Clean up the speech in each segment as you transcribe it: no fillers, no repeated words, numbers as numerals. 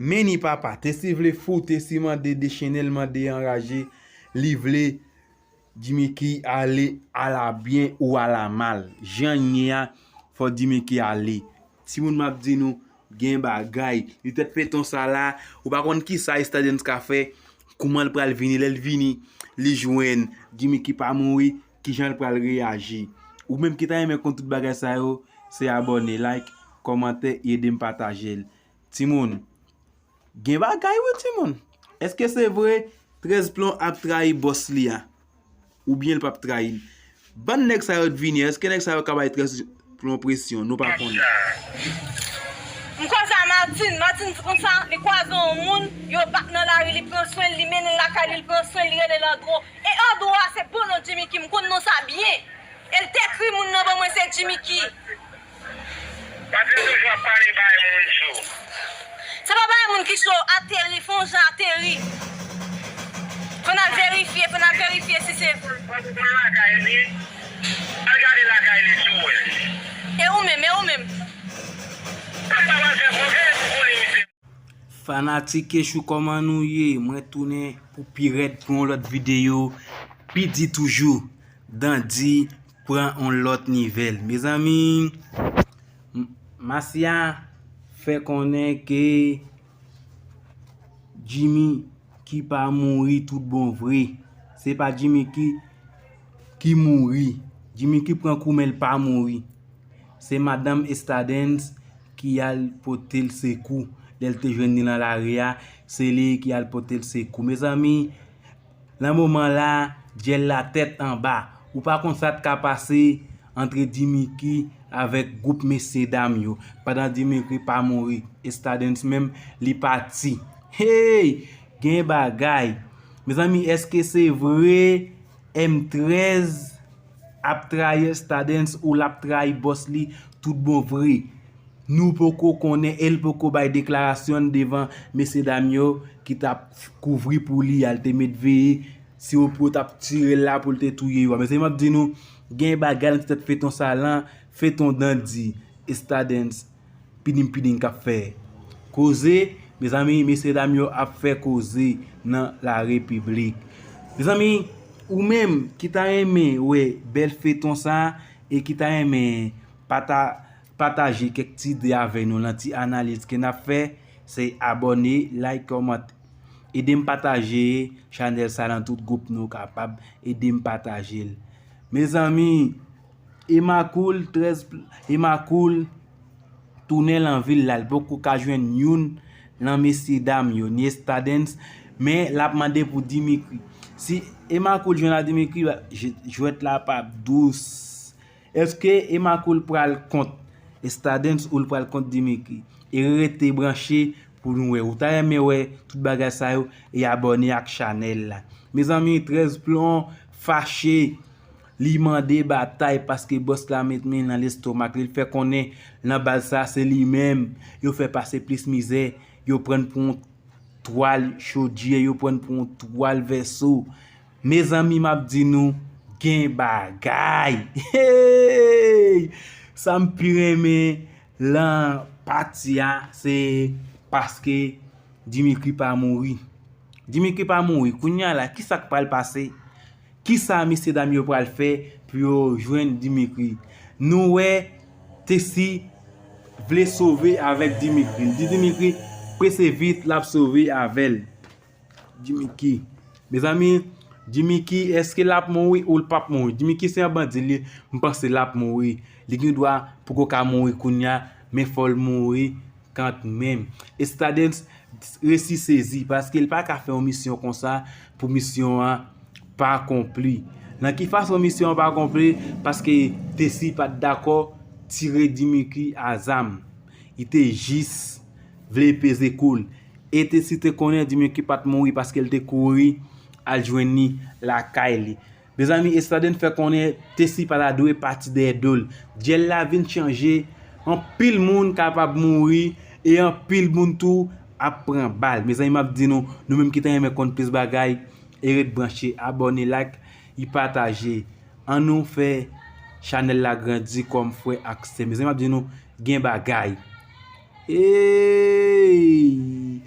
Meni papa, te si vle fou, te si man de déchaînement de enragé, li vle Jimmy Ki ale à la bien ou à la mal. Jan nye a, faut Jimmy Ki ale. Si moun map di nou, gen bagay, li tet fait ton sa la, ou pa kon ki sa Stadens ka fe, kouman l pral vini, lel vini, li jwen, Jimmy Ki pa mouri, ki jan l pral reagi. Ou même ki ta yeme kon tout bagay sa yo, se abonne, like, komante, yede m pataje. Timoun, gen bagay ou Timoun? Est-ce que c'est vrai 13 plomb ap trahi boss li a? Ou bien le pape trahi? Ban nek sa yo vini, est-ce que nek sa yo kabay 13 plomb pression? Nou pa konnen. M'kon sa Martin ti kon sa, li kwazon moun, yo bak nan la ri, li pren soin, li menen la kali, li pren soin, li rede l'endro. Et endro a se pou non Jimmy Ki, m'kon non sa bien. El te kri moun nan ba mwen se Jimmy Ki. Parce que toujours parler par moun chou. Se pa ba moun ki chou, atterri, fon jan atterri. Fon a verifiye si se. Regardez la caille sous elle. E ou même. Fanatike chou koman nou ye, mwen toune pou piret pou lot video, pi di toujou, dan di pran on lot nivel. Mes amis, Masia fait konnen ke Jimmy Ki pa mouri tout bon vrai. C'est pas Jimmy Ki mouri. Jimmy Ki pran koumel pa mouri. C'est Madame Stadens qui a potel se kou. Del te jwen ni dans la ria, c'est lui qui a potel se kou. Mes amis, dans moment là, j'ai la tête en bas. Ou pas comme ça ka passé entre Jimmy Ki avec groupe messieurs dames yo. Pendant Jimmy Ki pas mourir, Stadens même li parti. Hey, gen bagay. Mes amis, est-ce que c'est vrai M13 ap trahi Stadens ou l'ap trahi boss li tout bon vrai? Nous poko konnen, el poko bay déclaration devant messieurs dames yo qui t'a couvri pour li, al te met veillé si ou pou t'a tiré là pour te touyer yo. Mais c'est m'a dit nous gen bagay qui t'a fait ton salan, fait ton dandi Stadens pidin ka fait. Causer mes amis, messieurs dames yo a fait causer dans la République. Mes amis, ou même qui t'a aimé ouais belle fait ton ça et qui t'a aimé partager quelques petites idées avec nous, l'anti analyse qu'on a fait, c'est abonner, like, comment, aider me partager channel ça dans tout groupe nous capable aider me partager. Mes amis, Emacool tourner en ville là, beaucoup ka joindre youn nan messieurs dames yo, ni Stadens, mais la demandé pour Dimitri. Si Emacool joindre à Dimitri, je vais être là pas douce. Est-ce que Emacool pral compte Stadens ou pral compte Dimitri? Et rete branché pour nous ou ta aimé ouais tout bagay ça yo et abonner à channel là. Mes amis, 13 plomb fâché, li mande bataille parce que boss la met men dans l'estomac, il fait connaît dans base ça c'est lui même, yo fait passer plus misère, yo prend pour toile chaudier, yo prend pour toile vaisseau. Mes amis m'a dit nous gen bagay. Hey! Ça me pire mais là partia c'est parce que Dimitri pas mouri. Dimitri pas mouri. Kounya là qui ça qui va le passer? Qui ça monsieur dame yo pral faire pour joindre Dimitri? Nous ouais Tessi vle sauver avec Dimitri. Dimitri presse vite l'a sauver avec Dimitri. Mes amis, Dimitri est-ce que l'a mouri ou le pas mouri? Dimitri c'est un bandit li, m'pense l'a mouri. Li gen doit pour ka mouri kounya mais faut le mourir quand même. Et Stadens réussi saisi parce qu'il pas qu'à faire une mission comme ça pour mission pas accompli. Dans qui façon mission pas accompli parce que Tessi pas d'accord tirer Dimitri à zam. Il était juste vle peser cool. Et Tessi te connaît Dimitri pas mourir parce qu'il te couru à joindre la Kylie. Mes amis, Stadens fait connaître Tessi pas la doué partie des dol. Dieu la vient changer. En pile moun capable mourir et en pile moun tout apprend balle. Mes amis m'a dit nous même qui t'aime compte plus bagay et brancher, abonner, like, et partager. En nous fait channel la grandi comme frère accès. Mes amis m'a dit nous gen bagay. Hey!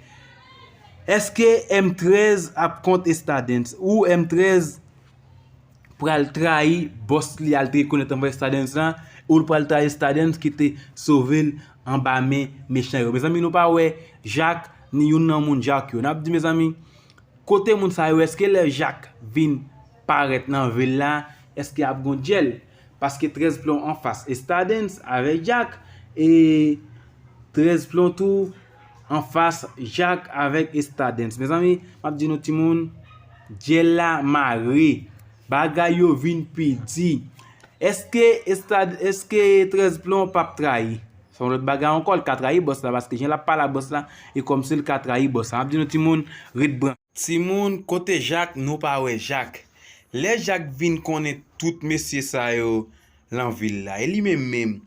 eske M13 ap kont Estadens ou M13 pral trahi boss li al te reconnaître envers Estadens lan ou pral trahi Estadens qui te sauvé en bas men méchant yo. Mes amis, nous pas ouais Jacques ni yon nan moun Jacques yo. N'a dit mes amis, côté moun sa yo, est-ce que le Jacques vin paraître dans ville là, est-ce qu'il y a bon gel parce que 13 plomb en face Estadens avec Jacques et 13 plomb tout en face Jacques avec Estadens. Mes amis, m'a dit nou ti moun gel la maré bagay yo vin pidi. Est-ce que 13 plomb pas trahi? Son l'autre bagay encore le 4 trahi boss là parce que j'ai la pas la boss là et comme c'est le 4 trahi boss. M'a dit nou ti moun red bran. Ti moun côté Jacques nou pas ouais Jacques. Les Jacques vin connaît tout messieurs ça yo lan ville là. Et lui même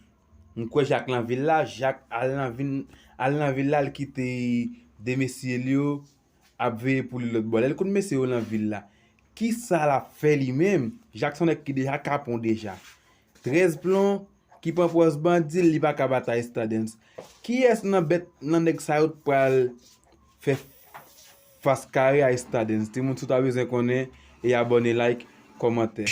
m'kwe Jacques lan ville là, Jacques al nan ville là, il quitte des messieurs yo ap veye pour l'autre bol. El koute messieurs lan ville là. Qui ça la fait lui-même? Jacques son qui déjà capon déjà. 13 plomb qui prend pour bandit li pa ka bataille Estadens. Qui est nan nèg sa yo pral faire face carré à Estadens? Tout le monde tout a besoin connaît et abonner, like, commenter.